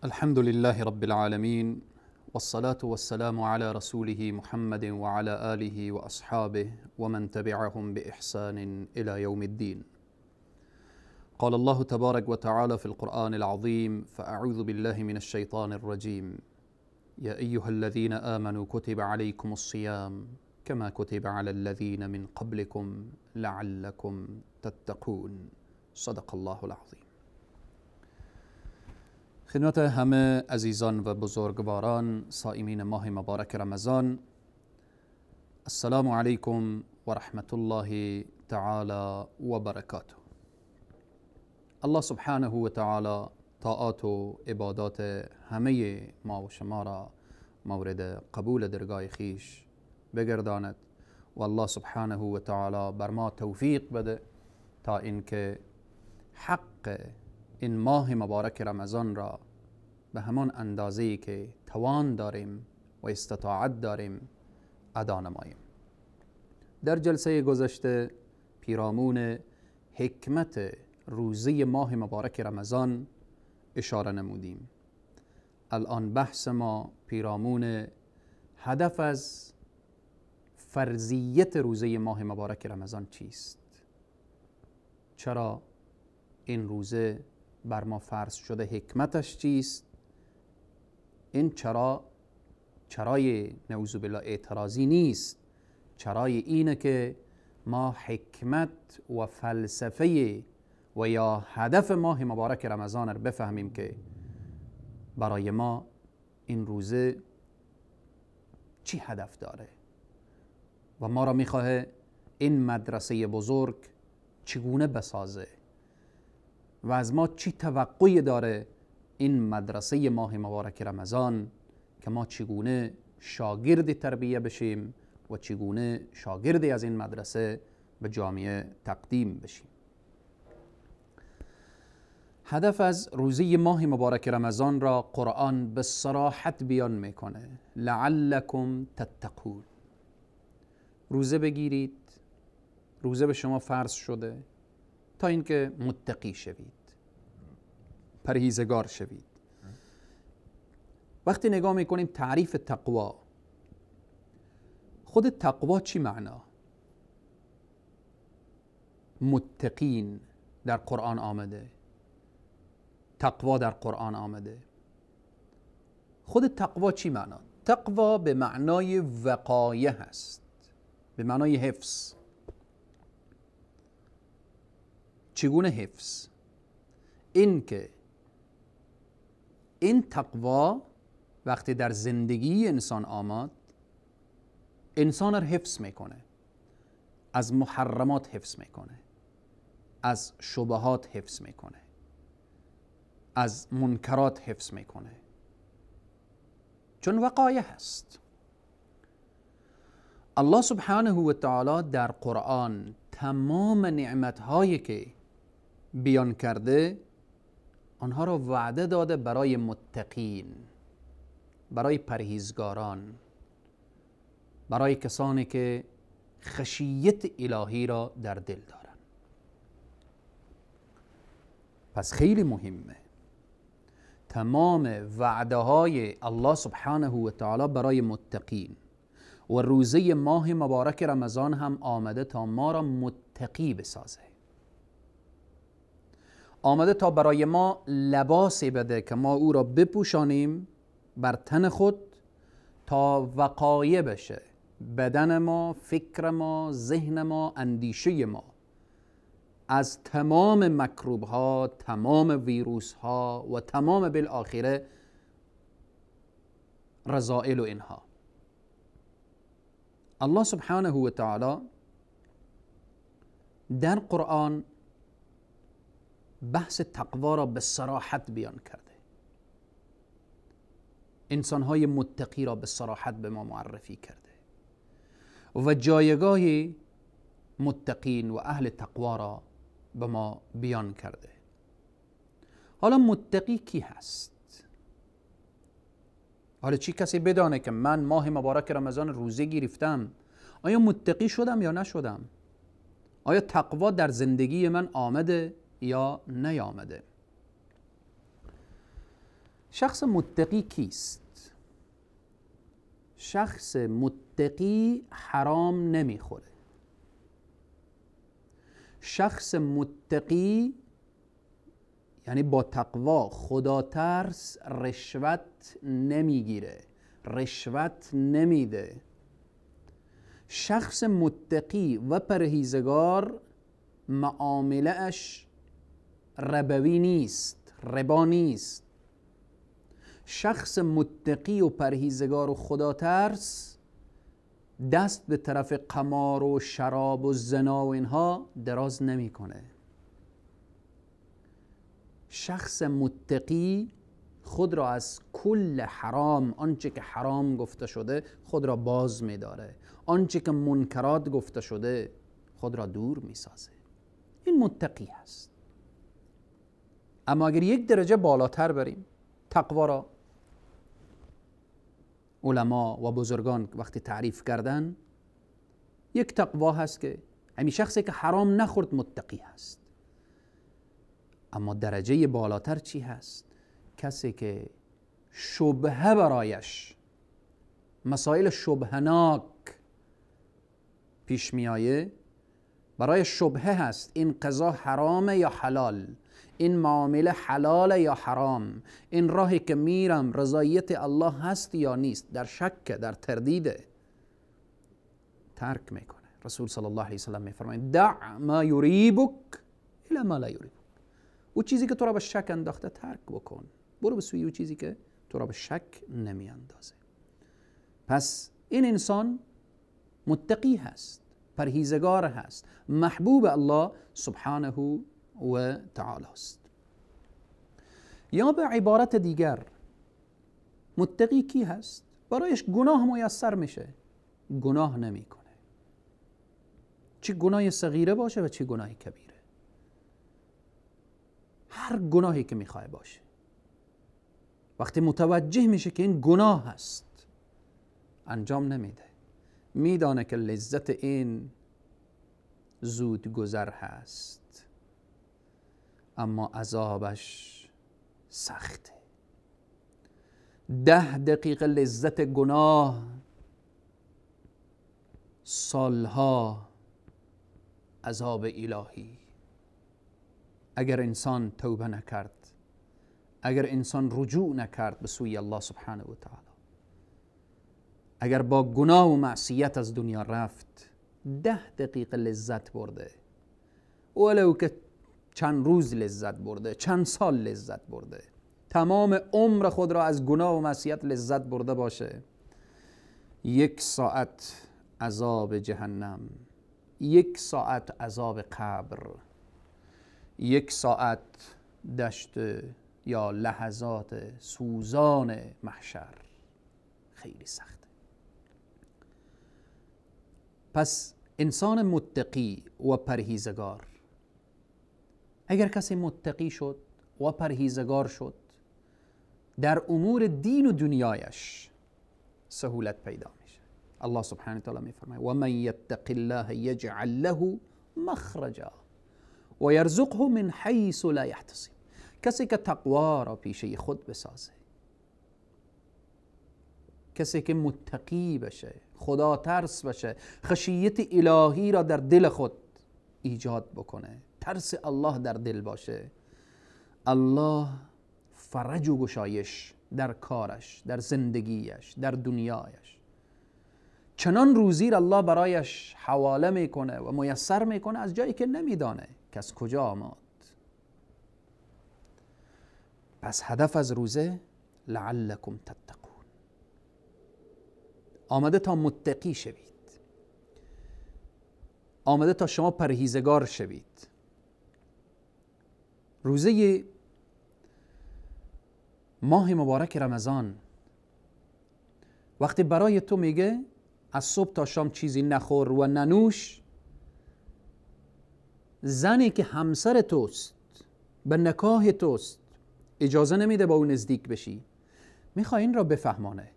الحمد لله رب العالمين والصلاة والسلام على رسوله محمد وعلى آله وأصحابه ومن تبعهم بإحسان إلى يوم الدين. قال الله تبارك وتعالى في القرآن العظيم: فأعوذ بالله من الشيطان الرجيم. يا أيها الذين آمنوا كتب عليكم الصيام كما كتب على الذين من قبلكم لعلكم تتقون. صدق الله العظيم. خدمت همه عزیزان و بزرگواران صائمین ماه مبارک رمضان، السلام علیکم و رحمت الله تعالی و برکاته. الله سبحانه و تعالی طاعات و عبادات همه ما و شما را مورد قبول درگاه خیش بگرداند و الله سبحانه و تعالی بر ما توفیق بده تا اینکه حق این ماه مبارک رمضان را به همان اندازه‌ای که توان داریم و استطاعت داریم ادا نماییم. در جلسه گذشته پیرامون حکمت روزه ماه مبارک رمضان اشاره نمودیم. الان بحث ما پیرامون هدف از فرضیت روزه ماه مبارک رمضان چیست؟ چرا این روزه بر ما فرض شده؟ حکمتش چیست؟ این چرای نعوذ بالله اعتراضی نیست. چرای اینه که ما حکمت و فلسفه و یا هدف ماه مبارک رمضان رو بفهمیم که برای ما این روزه چی هدف داره و ما را میخواه این مدرسه بزرگ چگونه بسازه و از ما چی توقعی داره این مدرسه ماه مبارک رمضان که ما چگونه شاگرد تربیه بشیم و چگونه شاگردی از این مدرسه به جامعه تقدیم بشیم. هدف از روزه ماه مبارک رمضان را قرآن به صراحت بیان میکنه: لعلکم تتقون. روزه بگیرید، روزه به شما فرض شده تا اینکه متقی شوید، پرهیزگار شوید. وقتی نگاه میکنیم تعریف تقوا، خود تقوا چی معنا؟ متقین در قرآن آمده، تقوا در قرآن آمده. خود تقوا چی معنا؟ تقوا به معنای وقایه هست، به معنای حفظ. چگونه حفظ؟ این که این تقوا وقتی در زندگی انسان آمد، انسان را حفظ میکنه، از محرمات حفظ میکنه، از شبهات حفظ میکنه، از منکرات حفظ میکنه، چون وقایه هست. الله سبحانه و تعالی در قرآن تمام نعمتهایی که بیان کرده آنها را وعده داده برای متقین، برای پرهیزگاران، برای کسانی که خشیت الهی را در دل دارند. پس خیلی مهمه تمام وعده های الله سبحانه و تعالی برای متقین و روزه ماه مبارک رمضان هم آمده تا ما را متقی بسازه، آمده تا برای ما لباسی بده که ما او را بپوشانیم بر تن خود تا وقایه بشه بدن ما، فکر ما، ذهن ما، اندیشه ما از تمام مکروب ها، تمام ویروس ها و تمام بالآخره رذائل و اینها. الله سبحانه و تعالی در قرآن بحث تقوا را به صراحت بیان کرده، انسانهای متقی را به صراحت به ما معرفی کرده و جایگاه متقین و اهل تقوا را به ما بیان کرده. حالا متقی کی هست؟ حالا چی کسی بدانه که من ماه مبارک رمضان روزه گرفتم، آیا متقی شدم یا نشدم؟ آیا تقوا در زندگی من آمده یا نیامده؟ شخص متقی کیست؟ شخص متقی حرام نمیخوره. شخص متقی یعنی با تقوا، خدا ترس، رشوت نمیگیره، رشوت نمیده. شخص متقی و پرهیزگار معامله اش ربوی نیست، ربا نیست. شخص متقی و پرهیزگار و خدا ترس دست به طرف قمار و شراب و زنا و اینها دراز نمیکنه. شخص متقی خود را از کل حرام، آنچه که حرام گفته شده خود را باز می‌داره، آنچه که منکرات گفته شده خود را دور می‌سازه. این متقی هست. اما اگر یک درجه بالاتر بریم، تقوا را علما و بزرگان وقتی تعریف کردن، یک تقوا هست که همین شخصی که حرام نخورد متقی هست. اما درجه بالاتر چی هست؟ کسی که شبهه برایش، مسائل شبهناک پیش میآیه، برای شبهه هست این قضا حرامه یا حلال، این معامله حلال یا حرام، این راهی که میرم رضایت الله هست یا نیست، در شک، در تردیده، ترک میکنه. رسول صلی الله علیه وسلم میفرمایند دع ما یریبک الی ما لا یریبک. او چیزی که تو را به شک انداخته ترک بکن، برو به سوی او چیزی که تو را به شک نمی اندازه. پس این انسان متقی هست، پرهیزگار هست، محبوب الله سبحانه و تعالی است. یا به عبارت دیگر، متقی کی هست؟ برایش گناه میسر میشه، گناه نمیکنه، چه گناه صغیره باشه و چه گناه کبیره، هر گناهی که میخواه باشه، وقتی متوجه میشه که این گناه هست انجام نمیده. میدانه که لذت این زود گذر هست، اما عذابش سخته. 10 دقیقه لذت گناه، سالها عذاب الهی. اگر انسان توبه نکرد، اگر انسان رجوع نکرد به سوی الله سبحانه و تعالی، اگر با گناه و معصیت از دنیا رفت، 10 دقیقه لذت برده، ولو که چند روز لذت برده، چند سال لذت برده، تمام عمر خود را از گناه و معصیت لذت برده باشه، 1 ساعت عذاب جهنم، 1 ساعت عذاب قبر، 1 ساعت دشت یا لحظات سوزان محشر خیلی سخته. پس انسان متقی و پرهیزگار، اگر کسی متقی شد و پرهیزگار شد، در امور دین و دنیایش سهولت پیدا میشه. الله سبحانه و تعالی میفرماید و من یتق الله یجعل له مخرجا و یرزقه من حیث لا یحتسب. کسی که تقوا را پیشه خود بسازه، کسی که متقی بشه، خدا ترس بشه، خشیت الهی را در دل خود ایجاد بکنه، ترس الله در دل باشه، الله فرج و گشایش در کارش، در زندگیش، در دنیایش، چنان روزی را الله برایش حواله میکنه و میسر میکنه از جایی که نمیدانه که از کجا آمد. پس هدف از روزه لعلکم تتقون، آمده تا متقی شوید، آمده تا شما پرهیزگار شوید. روزه ماه مبارک رمضان وقتی برای تو میگه از صبح تا شام چیزی نخور و ننوش، زنی که همسر توست، به نکاح توست، اجازه نمیده با اون نزدیک بشی. میخوای این را بفهمانه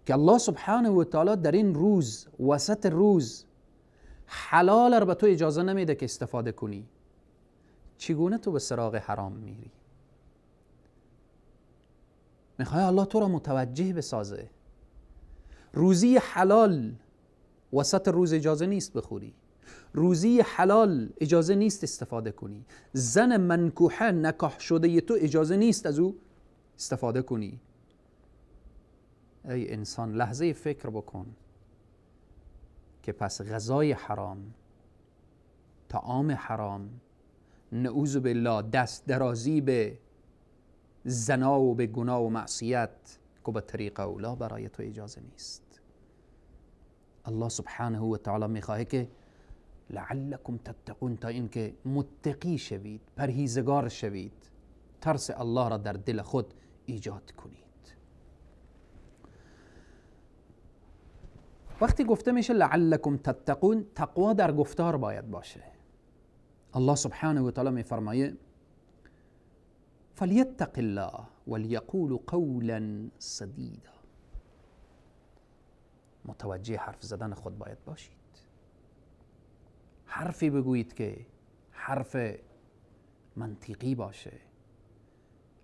که الله سبحانه و تعالی در این روز، وسط روز، حلال را به تو اجازه نمیده که استفاده کنی. چگونه تو به سراغ حرام میری؟ میخوای الله تو را متوجه بسازه. روزی حلال وسط روز اجازه نیست بخوری، روزی حلال اجازه نیست استفاده کنی، زن منکوحه نکاح شده تو اجازه نیست از او استفاده کنی. ای انسان لحظه فکر بکن که پس غذای حرام، طعام حرام، نعوذ بالله دست درازی به زنا و به گناه و معصیت که به طریق اولا برای تو اجازه نیست. الله سبحانه و تعالی میخواه که لعلکم تتقون، تا اینکه متقی شوید، پرهیزگار شوید، ترس الله را در دل خود ایجاد کنید. وقتی گفته میشه لعلکم تتقون، تقوا در گفتار باید باشه. الله سبحانه و تعالی میفرمایه فلیتق الله ولیقول قولا سدیدا. متوجه حرف زدن خود باید باشید. حرفی بگویید که حرف منطقی باشه،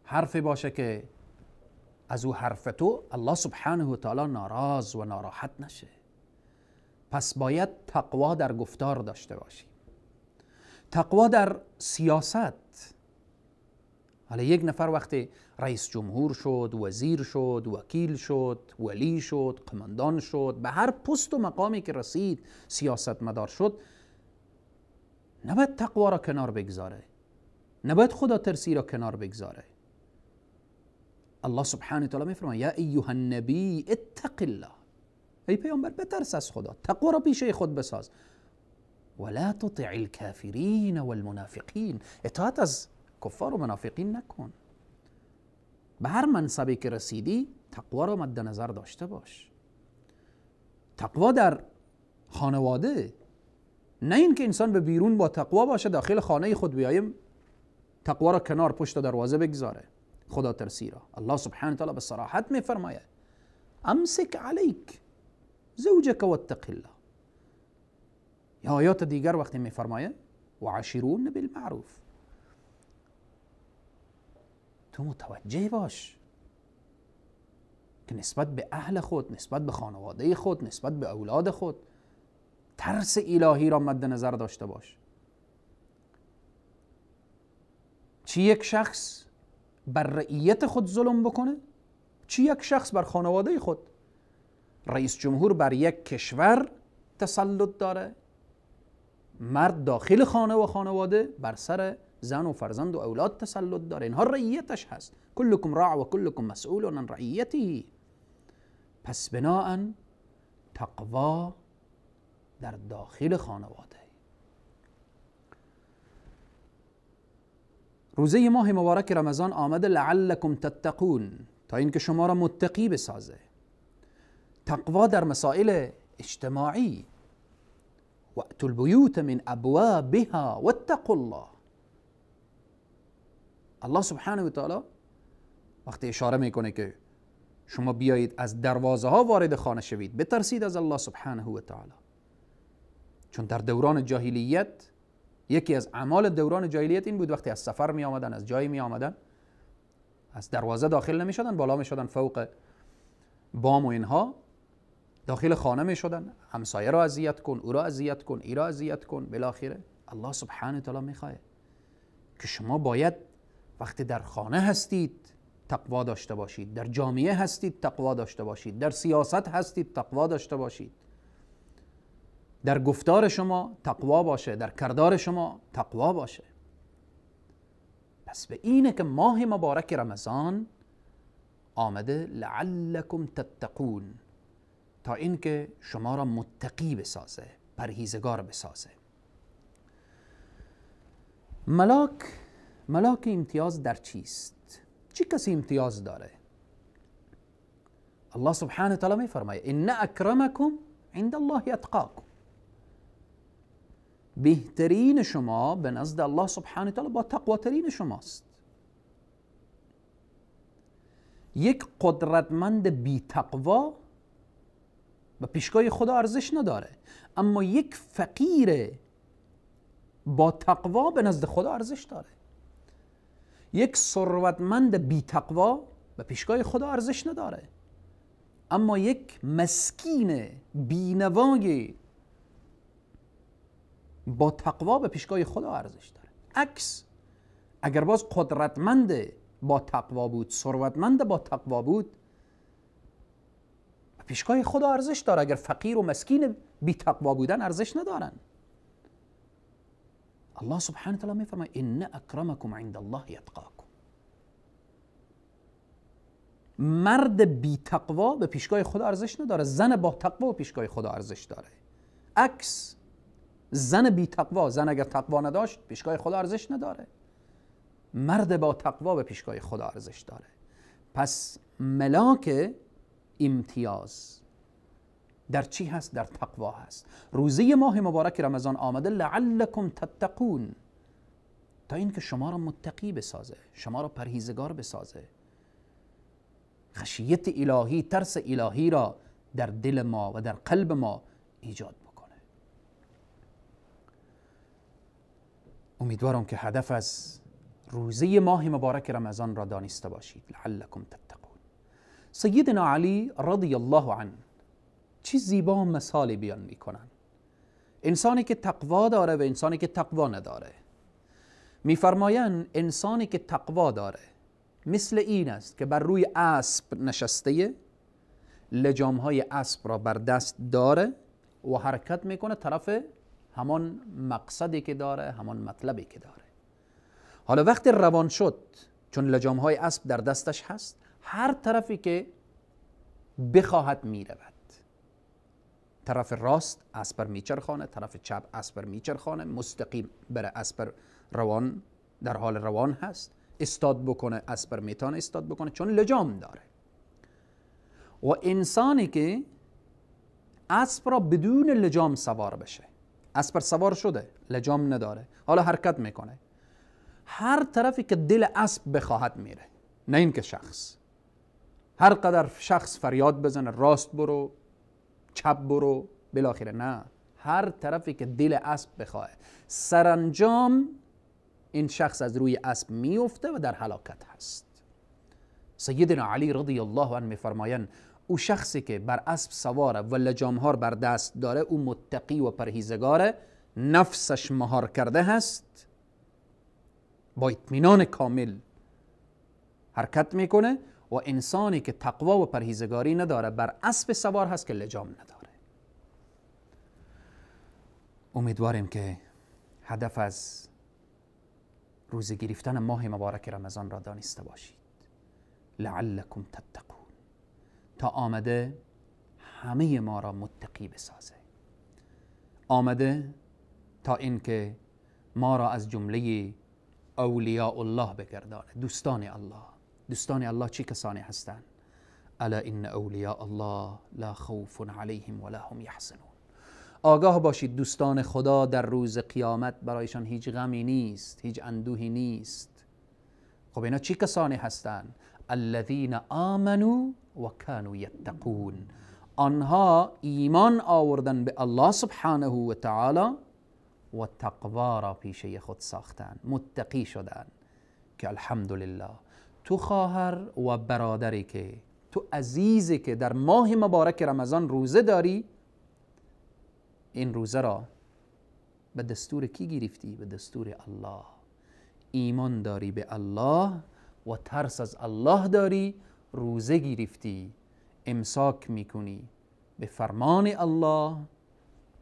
حرفی باشه که از او حرف تو الله سبحانه و تعالی ناراض و ناراحت نشه. پس باید تقوا در گفتار داشته باشیم. تقوا در سیاست. حالا یک نفر وقتی رئیس جمهور شد، وزیر شد، وکیل شد، ولی شد، قماندان شد، به هر پست و مقامی که رسید، سیاستمدار شد، نباید تقوا را کنار بگذاره، نباید خدا ترسی را کنار بگذاره. الله سبحانه و تعالی میفرماید یا ایها النبی اتق الله، ای پیامبر بترس از خدا، تقوا را پیشه خود بساز. ولا تطع الكافرین والمنافقین، اطاعت از کفار و منافقین نکن. به هر منصبی که رسیدی تقوا را مد نظر داشته باش. تقوا در خانواده، نه این که انسان به بیرون با تقوا باشه، داخل خانه خود بیایم تقوا را کنار پشت دروازه بگذاره، خدا ترسی را. الله سبحانه و تعالی به صراحت میفرماید امسک علیک زوجک واتق الله. یا آیات دیگر وقتی میفرماید وعاشرون بالمعروف، تو متوجه باش که نسبت به اهل خود، نسبت به خانواده خود، نسبت به اولاد خود ترس الهی را مد نظر داشته باش. چی یک شخص بر رعیت خود ظلم بکنه، چی یک شخص بر خانواده خود. رئیس جمهور بر یک کشور تسلط داره، مرد داخل خانه و خانواده بر سر زن و فرزند و اولاد تسلط داره. اینها رعیتش هست. کلکم راع و کلکم مسئول عن رعیته. پس بناءً تقوا در داخل خانواده. روزه ماه مبارک رمضان آمده لعلکم تتقون، تا اینکه شما را متقی بسازه. تقوا در مسائل اجتماعی، وأتوا البیوت من ابوابها واتقوا الله. الله سبحانه و تعالی وقتی اشاره میکنه که شما بیایید از دروازه ها وارد خانه شوید، بترسید از الله سبحانه و تعالی. چون در دوران جاهلیت یکی از اعمال دوران جاهلیت این بود وقتی از سفر می آمدن، از جایی می آمدن، از دروازه داخل نمی شدن، بالا می شدن فوق بام و اینها، داخل خانه می شدن، همسایه را اذیت کن، او را اذیت کن، ای را اذیت کن. بالاخره الله سبحانه و تعالی می خواهد که شما باید وقتی در خانه هستید تقوا داشته باشید، در جامعه هستید تقوا داشته باشید، در سیاست هستید تقوا داشته باشید، در گفتار شما تقوا باشه، در کردار شما تقوا باشه. پس به اینه که ماه مبارک رمضان آمده لعلکم تتقون، تا اینکه شما را متقی بسازه، پرهیزگار بسازه. ملاک امتیاز در چیست؟ چی کسی امتیاز داره؟ الله سبحانه و تعالی می فرماید ان اکرمکم عند الله اتقاکم. بهترین شما به نزد الله سبحانه و تعالی با تقواترین شماست. یک قدرتمند بی تقوا به پیشگاه خدا ارزش نداره، اما یک فقیر با تقوا به نزد خدا ارزش داره. یک ثروتمند بی تقوا به پیشگاه خدا ارزش نداره، اما یک مسکین بینوای با تقوا به پیشگاه خدا ارزش داره. عکس اگر باز قدرتمند با تقوا بود، ثروتمند با تقوا بود، به پیشگاه خدا ارزش داره. اگر فقیر و مسکین بی تقوا بودن ارزش ندارن. الله سبحانه و تعالی میفرماید ان اکرمکم عند الله یتقاکم. مرد بی تقوا به پیشگاه خدا ارزش نداره، زن با تقوا به پیشگاه خدا ارزش داره. عکس زن بی تقوا، زن اگر تقوا نداشت پیشگاه خدا ارزش نداره، مرد با تقوا به پیشگاه خدا ارزش داره. پس ملاک امتیاز در چی هست؟ در تقوا هست. روزه ماه مبارک رمضان آمده لعلکم تتقون، تا اینکه شما را متقی بسازه، شما را پرهیزگار بسازه، خشیت الهی، ترس الهی را در دل ما و در قلب ما ایجاد بکنه. امیدوارم که هدف از روزه ماه مبارک رمضان را دانسته باشید. لعلکم تتقون. سیدنا علی رضی الله عنه چی زیبا مثالی بیان میکنن، انسانی که تقوا داره و انسانی که تقوا نداره. میفرمایند انسانی که تقوا داره مثل این است که بر روی اسب نشسته، لجامهای اسب را بر دست داره و حرکت میکنه طرف همان مقصدی که داره، همان مطلبی که داره. حالا وقتی روان شد، چون لجامهای اسب در دستش هست، هر طرفی که بخواهد میرود، طرف راست اسب میچرخانه، طرف چپ اسب میچرخانه، مستقیم بره اسب روان در حال روان هست، استاد بکنه اسب میتونه استاد بکنه چون لجام داره. و انسانی که اسب را بدون لجام سوار بشه، اسب سوار شده لجام نداره، حالا حرکت میکنه، هر طرفی که دل اسب بخواهد میره، نه اینکه شخص هر قدر شخص فریاد بزنه راست برو چپ برو بالاخره، نه، هر طرفی که دل اسب بخواه، سرانجام این شخص از روی اسب میفته و در هلاکت هست. سیدنا علی رضی الله عنه میفرمایند او شخصی که بر اسب سواره و لجامها بر دست داره، او متقی و پرهیزگاره، نفسش مهار کرده هست، با اطمینان کامل حرکت میکنه. و انسانی که تقوا و پرهیزگاری نداره بر اسب سوار هست که لجام نداره. امیدواریم که هدف از روزه گرفتن ماه مبارک رمضان را دانسته باشید. لعلکم تتقون، تا آمده همه ما را متقی بسازه، آمده تا اینکه ما را از جمله اولیاء الله بگردانه، دوستان الله. دوستان الله چی کسانی هستند؟ الا ان اولیاء الله لا خوف علیهم ولا هم یحزنون. آگاه باشید دوستان خدا در روز قیامت برایشان هیچ غمی نیست، هیچ اندوهی نیست. خب اینا چی کسانی هستند؟ الذین آمنوا و كانوا یتقون. آنها ایمان آوردن به الله سبحانه و تعالی و تقوا را پیشه خود ساختن، متقی شدن. که الحمدلله تو خواهر و برادری که تو عزیزی که در ماه مبارک رمضان روزه داری، این روزه را به دستور کی گرفتی؟ به دستور الله. ایمان داری به الله و ترس از الله داری، روزه گرفتی، امساک میکنی به فرمان الله،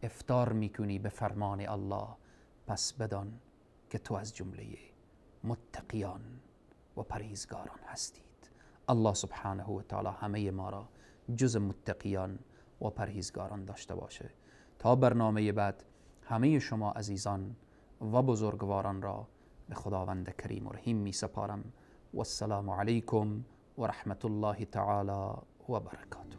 افطار میکنی به فرمان الله. پس بدان که تو از جمله متقیان و پرهیزگاران هستید. الله سبحانه و تعالی همه ما را جز متقیان و پرهیزگاران داشته باشه. تا برنامه بعد همه شما عزیزان و بزرگواران را به خداوند کریم و رحیم می سپارم. و السلام علیکم و رحمت الله تعالی و برکاته.